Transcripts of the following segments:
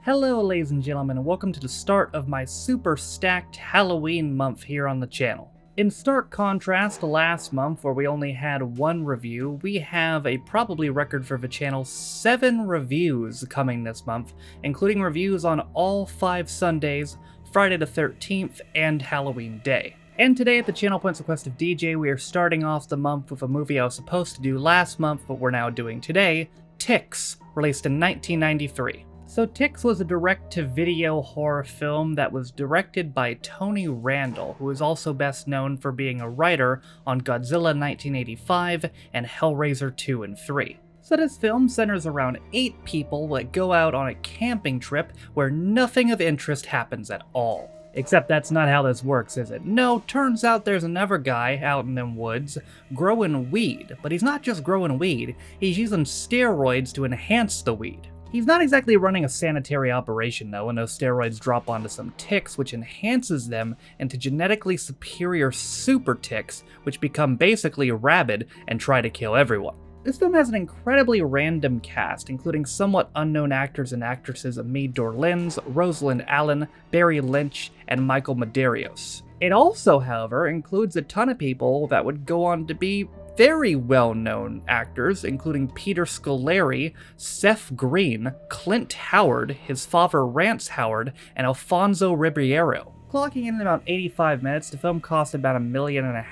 Hello ladies and gentlemen, and welcome to the start of my super stacked Halloween month here on the channel. In stark contrast to last month where we only had one review, we have a probably record for the channel 7 reviews coming this month, including reviews on all 5 Sundays, Friday the 13th, and Halloween Day. And today at the channel Pencil Quest of DJ, we are starting off the month with a movie I was supposed to do last month but we're now doing today, Ticks, released in 1993. So Ticks was a direct-to-video horror film that was directed by Tony Randall, who is also best known for being a writer on Godzilla 1985 and Hellraiser 2 and 3. So this film centers around 8 people that go out on a camping trip where nothing of interest happens at all. Except that's not how this works, is it? No, turns out there's another guy out in them woods growing weed, but he's not just growing weed, he's using steroids to enhance the weed. He's not exactly running a sanitary operation though, and those steroids drop onto some ticks, which enhances them into genetically superior super ticks, which become basically rabid and try to kill everyone. This film has an incredibly random cast, including somewhat unknown actors and actresses Amid Dorlins, Rosalind Allen, Barry Lynch, and Michael Medeiros. It also, however, includes a ton of people that would go on to be very well-known actors, including Peter Scolari, Seth Green, Clint Howard, his father Rance Howard, and Alfonso Ribeiro. Clocking in about 85 minutes, the film cost about $1.5 million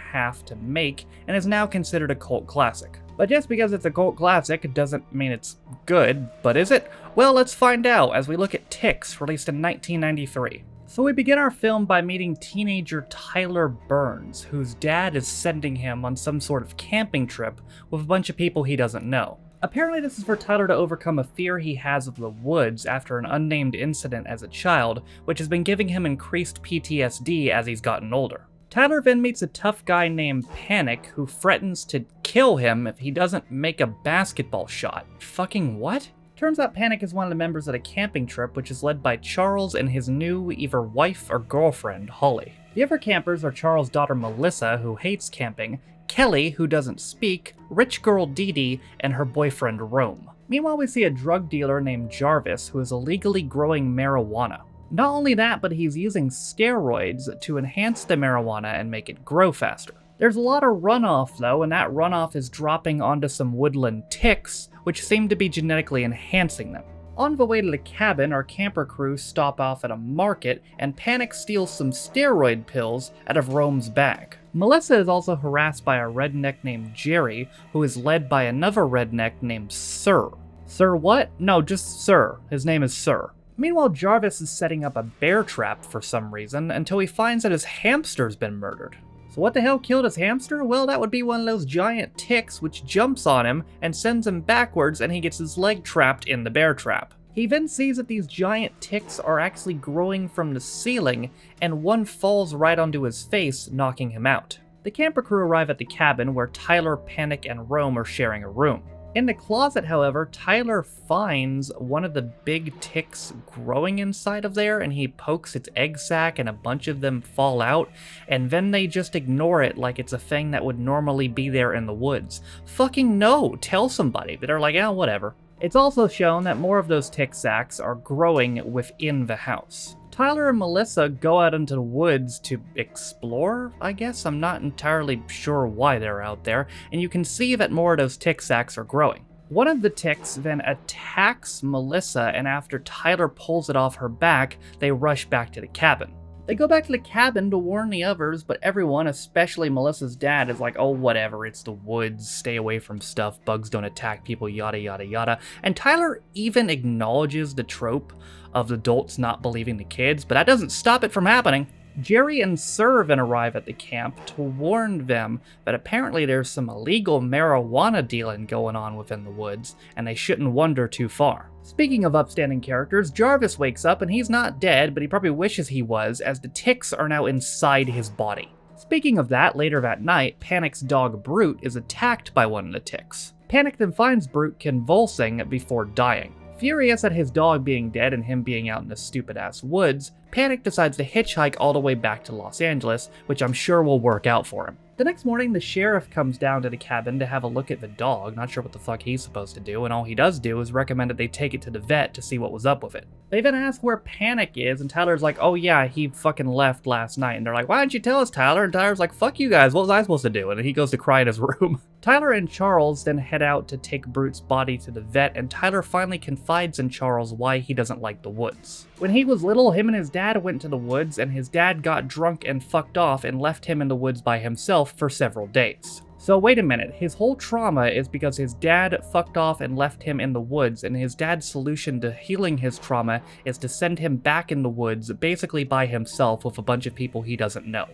to make, and is now considered a cult classic. But just because it's a cult classic doesn't mean it's good, but is it? Well, let's find out as we look at Ticks, released in 1993. So we begin our film by meeting teenager Tyler Burns, whose dad is sending him on some sort of camping trip with a bunch of people he doesn't know. Apparently this is for Tyler to overcome a fear he has of the woods after an unnamed incident as a child, which has been giving him increased PTSD as he's gotten older. Tyler then meets a tough guy named Panic who threatens to kill him if he doesn't make a basketball shot. Fucking what? Turns out Panic is one of the members of a camping trip which is led by Charles and his new either wife or girlfriend, Holly. The other campers are Charles' daughter Melissa, who hates camping, Kelly, who doesn't speak, rich girl Dee Dee, and her boyfriend Rome. Meanwhile, we see a drug dealer named Jarvis who is illegally growing marijuana. Not only that, but he's using steroids to enhance the marijuana and make it grow faster. There's a lot of runoff though, and that runoff is dropping onto some woodland ticks, which seem to be genetically enhancing them. On the way to the cabin, our camper crew stop off at a market, and Panic steals some steroid pills out of Rome's bag. Melissa is also harassed by a redneck named Jerry, who is led by another redneck named Sir. Sir what? No, just Sir. His name is Sir. Meanwhile, Jarvis is setting up a bear trap for some reason until he finds that his hamster's been murdered. So what the hell killed his hamster? Well, that would be one of those giant ticks which jumps on him and sends him backwards, and he gets his leg trapped in the bear trap. He then sees that these giant ticks are actually growing from the ceiling, and one falls right onto his face, knocking him out. The camper crew arrive at the cabin where Tyler, Panic, and Rome are sharing a room. In the closet, however, Tyler finds one of the big ticks growing inside of there, and he pokes its egg sac and a bunch of them fall out, and then they just ignore it like it's a thing that would normally be there in the woods. Fucking no! Tell somebody. But they're like, yeah, whatever. It's also shown that more of those tick sacs are growing within the house. Tyler and Melissa go out into the woods to explore, I guess? I'm not entirely sure why they're out there, and you can see that more of those tick sacs are growing. One of the ticks then attacks Melissa, and after Tyler pulls it off her back, they rush back to the cabin. They go back to the cabin to warn the others, but everyone, especially Melissa's dad, is like, oh whatever, it's the woods, stay away from stuff, bugs don't attack people, yada yada yada. And Tyler even acknowledges the trope of adults not believing the kids, but that doesn't stop it from happening. Jerry and Sir then arrive at the camp to warn them that apparently there's some illegal marijuana dealing going on within the woods, and they shouldn't wander too far. Speaking of upstanding characters, Jarvis wakes up and he's not dead, but he probably wishes he was, as the ticks are now inside his body. Speaking of that, later that night, Panic's dog Brute is attacked by one of the ticks. Panic then finds Brute convulsing before dying. Furious at his dog being dead and him being out in the stupid-ass woods, Panic decides to hitchhike all the way back to Los Angeles, which I'm sure will work out for him. The next morning, the sheriff comes down to the cabin to have a look at the dog, not sure what the fuck he's supposed to do, and all he does do is recommend that they take it to the vet to see what was up with it. They then ask where Panic is, and Tyler's like, oh yeah, he fucking left last night. And they're like, why didn't you tell us, Tyler? And Tyler's like, fuck you guys, what was I supposed to do? And then he goes to cry in his room. Tyler and Charles then head out to take Brute's body to the vet, and Tyler finally confides in Charles why he doesn't like the woods. When he was little, him and his dad went to the woods, and his dad got drunk and fucked off and left him in the woods by himself for several days. So wait a minute, his whole trauma is because his dad fucked off and left him in the woods, and his dad's solution to healing his trauma is to send him back in the woods, basically by himself with a bunch of people he doesn't know.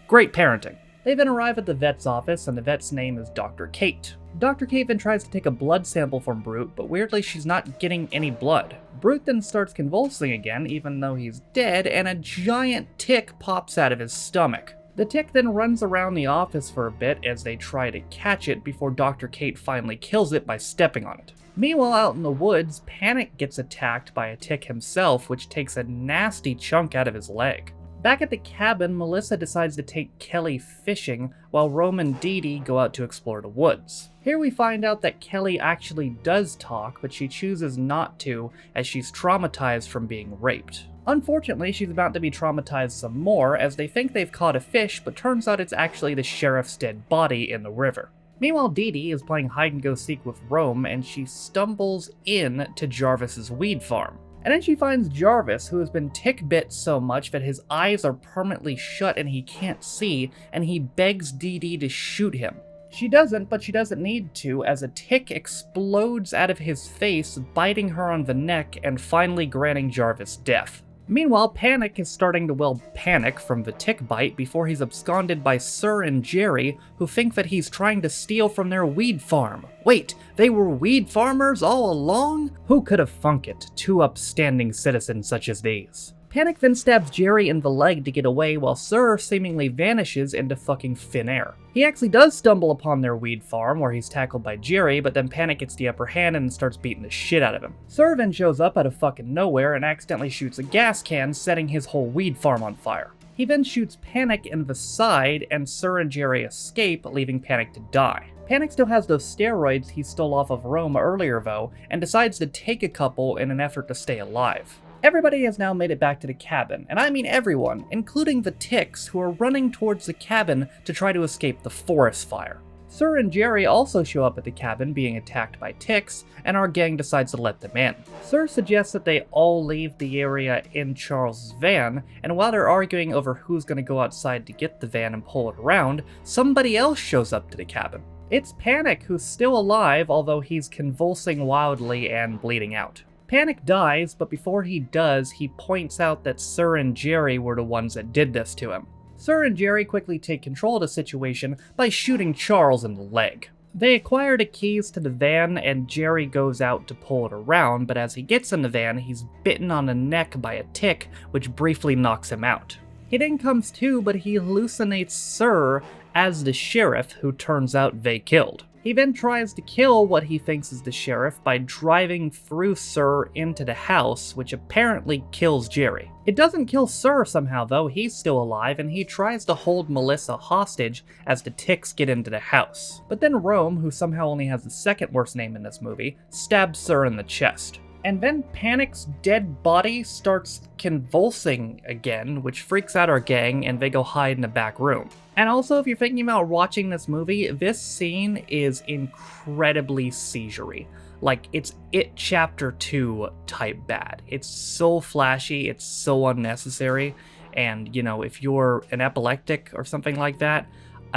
Great parenting. They then arrive at the vet's office, and the vet's name is Dr. Kate. Dr. Kate then tries to take a blood sample from Brute, but weirdly she's not getting any blood. Brute then starts convulsing again, even though he's dead, and a giant tick pops out of his stomach. The tick then runs around the office for a bit as they try to catch it before Dr. Kate finally kills it by stepping on it. Meanwhile, out in the woods, Panic gets attacked by a tick himself, which takes a nasty chunk out of his leg. Back at the cabin, Melissa decides to take Kelly fishing, while Rome and Dee Dee go out to explore the woods. Here we find out that Kelly actually does talk, but she chooses not to, as she's traumatized from being raped. Unfortunately, she's about to be traumatized some more, as they think they've caught a fish, but turns out it's actually the sheriff's dead body in the river. Meanwhile, Dee Dee is playing hide-and-go-seek with Rome, and she stumbles in to Jarvis's weed farm. And then she finds Jarvis, who has been tick-bit so much that his eyes are permanently shut and he can't see, and he begs Dee Dee to shoot him. She doesn't, but she doesn't need to, as a tick explodes out of his face, biting her on the neck and finally granting Jarvis death. Meanwhile, Panic is starting to, panic from the tick bite before he's absconded by Sir and Jerry, who think that he's trying to steal from their weed farm. Wait, they were weed farmers all along? Who could have thunk it, two upstanding citizens such as these? Panic then stabs Jerry in the leg to get away, while Sir seemingly vanishes into fucking thin air. He actually does stumble upon their weed farm, where he's tackled by Jerry, but then Panic gets the upper hand and starts beating the shit out of him. Sir then shows up out of fucking nowhere and accidentally shoots a gas can, setting his whole weed farm on fire. He then shoots Panic in the side, and Sir and Jerry escape, leaving Panic to die. Panic still has those steroids he stole off of Rome earlier though, and decides to take a couple in an effort to stay alive. Everybody has now made it back to the cabin, and I mean everyone, including the ticks who are running towards the cabin to try to escape the forest fire. Sir and Jerry also show up at the cabin being attacked by ticks, and our gang decides to let them in. Sir suggests that they all leave the area in Charles' van, and while they're arguing over who's going to go outside to get the van and pull it around, somebody else shows up to the cabin. It's Panic, who's still alive, although he's convulsing wildly and bleeding out. Panic dies, but before he does, he points out that Sir and Jerry were the ones that did this to him. Sir and Jerry quickly take control of the situation by shooting Charles in the leg. They acquire the keys to the van, and Jerry goes out to pull it around, but as he gets in the van, he's bitten on the neck by a tick, which briefly knocks him out. He then comes to, but he hallucinates Sir as the sheriff, who turns out they killed. He then tries to kill what he thinks is the sheriff by driving through Sir into the house, which apparently kills Jerry. It doesn't kill Sir somehow though, he's still alive, and he tries to hold Melissa hostage as the ticks get into the house. But then Rome, who somehow only has the second worst name in this movie, stabs Sir in the chest. And then Panic's dead body starts convulsing again, which freaks out our gang, and they go hide in the back room. And also, if you're thinking about watching this movie, this scene is incredibly seizure-y. Like, it's It Chapter 2 type bad. It's so flashy, it's so unnecessary, and, you know, if you're an epileptic or something like that,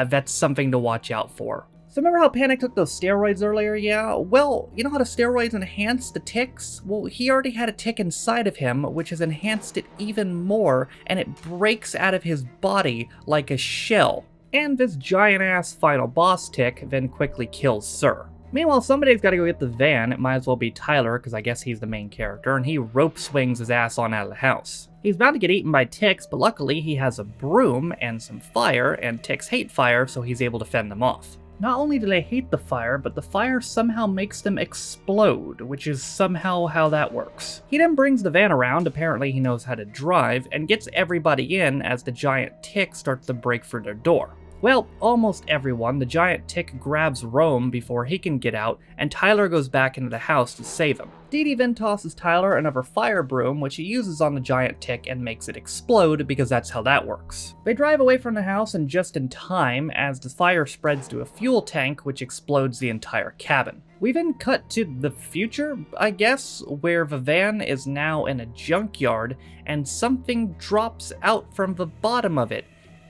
that's something to watch out for. So remember how Panic took those steroids earlier? Yeah, well, you know how the steroids enhance the ticks? Well, he already had a tick inside of him, which has enhanced it even more, and it breaks out of his body like a shell. And this giant-ass final boss tick then quickly kills Sir. Meanwhile, somebody's gotta go get the van. It might as well be Tyler, because I guess he's the main character, and he rope swings his ass on out of the house. He's about to get eaten by ticks, but luckily he has a broom and some fire, and ticks hate fire, so he's able to fend them off. Not only do they hate the fire, but the fire somehow makes them explode, which is somehow how that works. He then brings the van around, apparently he knows how to drive, and gets everybody in as the giant tick starts to break through their door. Well, almost everyone. The giant tick grabs Rome before he can get out, and Tyler goes back into the house to save him. Dee Dee then tosses Tyler another fire broom, which he uses on the giant tick and makes it explode, because that's how that works. They drive away from the house, and just in time, as the fire spreads to a fuel tank, which explodes the entire cabin. We then cut to the future, I guess, where Vivan is now in a junkyard, and something drops out from the bottom of it.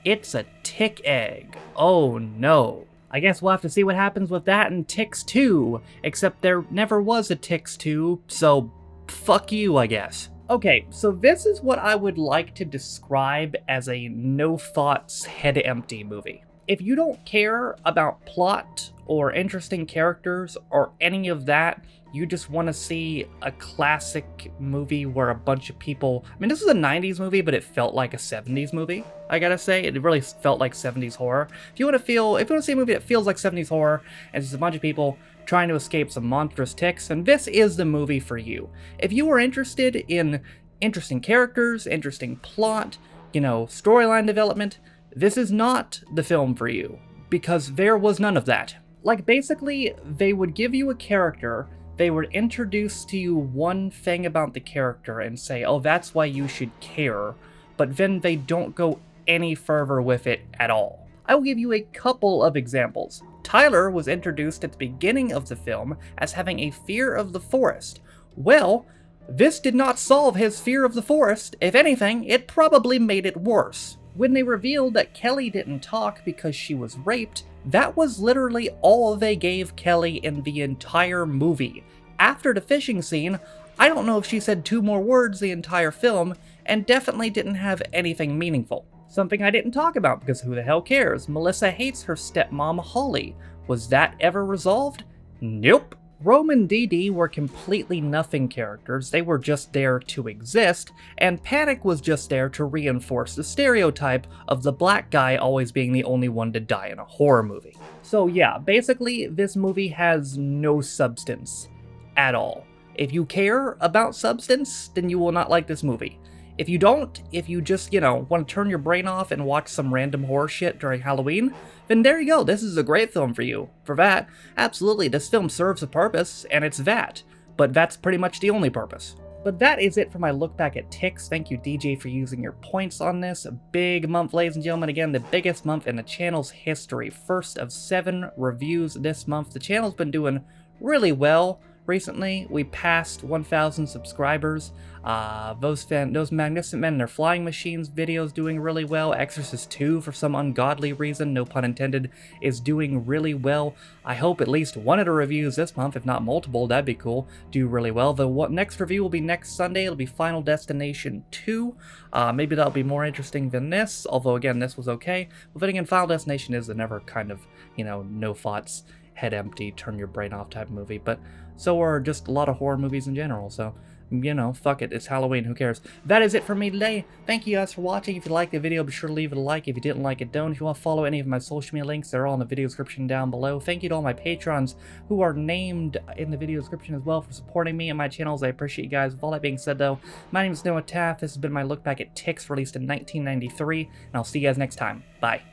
It's a tick egg. Oh no. I guess we'll have to see what happens with that in Ticks 2, except there never was a Ticks 2, so fuck you, I guess. Okay, so this is what I would like to describe as a no-thoughts, head-empty movie. If you don't care about plot or interesting characters or any of that, you just want to see a classic movie where a bunch of people... I mean, this was a 90s movie, but it felt like a 70s movie, I gotta say. It really felt like 70s horror. If you want to see a movie that feels like 70s horror, and it's just a bunch of people trying to escape some monstrous ticks, then this is the movie for you. If you are interested in interesting characters, interesting plot, storyline development, this is not the film for you, because there was none of that. Like, basically, they would give you a character, they would introduce to you one thing about the character and say, oh, that's why you should care, but then they don't go any further with it at all. I will give you a couple of examples. Tyler was introduced at the beginning of the film as having a fear of the forest. Well, this did not solve his fear of the forest. If anything, it probably made it worse. When they revealed that Kelly didn't talk because she was raped, that was literally all they gave Kelly in the entire movie. After the fishing scene, I don't know if she said 2 more words the entire film, and definitely didn't have anything meaningful. Something I didn't talk about because who the hell cares? Melissa hates her stepmom Holly. Was that ever resolved? Nope. Rome and Dee Dee were completely nothing characters, they were just there to exist, and Panic was just there to reinforce the stereotype of the black guy always being the only one to die in a horror movie. So yeah, basically this movie has no substance at all. If you care about substance, then you will not like this movie. If you don't, if you just, want to turn your brain off and watch some random horror shit during Halloween, then there you go, this is a great film for you. For that, absolutely, this film serves a purpose, and it's that. But that's pretty much the only purpose. But that is it for my look back at Ticks. Thank you, DJ, for using your points on this. A big month, ladies and gentlemen. Again, the biggest month in the channel's history. First of 7 reviews this month. The channel's been doing really well. Recently, we passed 1,000 subscribers. Those Magnificent Men and Their Flying Machines videos doing really well. Exorcist 2, for some ungodly reason, no pun intended, is doing really well. I hope at least one of the reviews this month, if not multiple, that'd be cool, do really well. The next review will be next Sunday. It'll be Final Destination 2. Maybe that'll be more interesting than this, although again, this was okay. But then again, Final Destination is another kind of, no thoughts, head empty, turn your brain off type movie, but so are just a lot of horror movies in general, so, fuck it, it's Halloween, who cares? That is it for me today. Thank you guys for watching. If you liked the video, be sure to leave it a like. If you didn't like it, don't. If you want to follow any of my social media links, they're all in the video description down below. Thank you to all my patrons who are named in the video description as well for supporting me and my channels. I appreciate you guys. With all that being said, though, my name is Noah Taft. This has been my look back at Ticks, released in 1993, and I'll see you guys next time. Bye.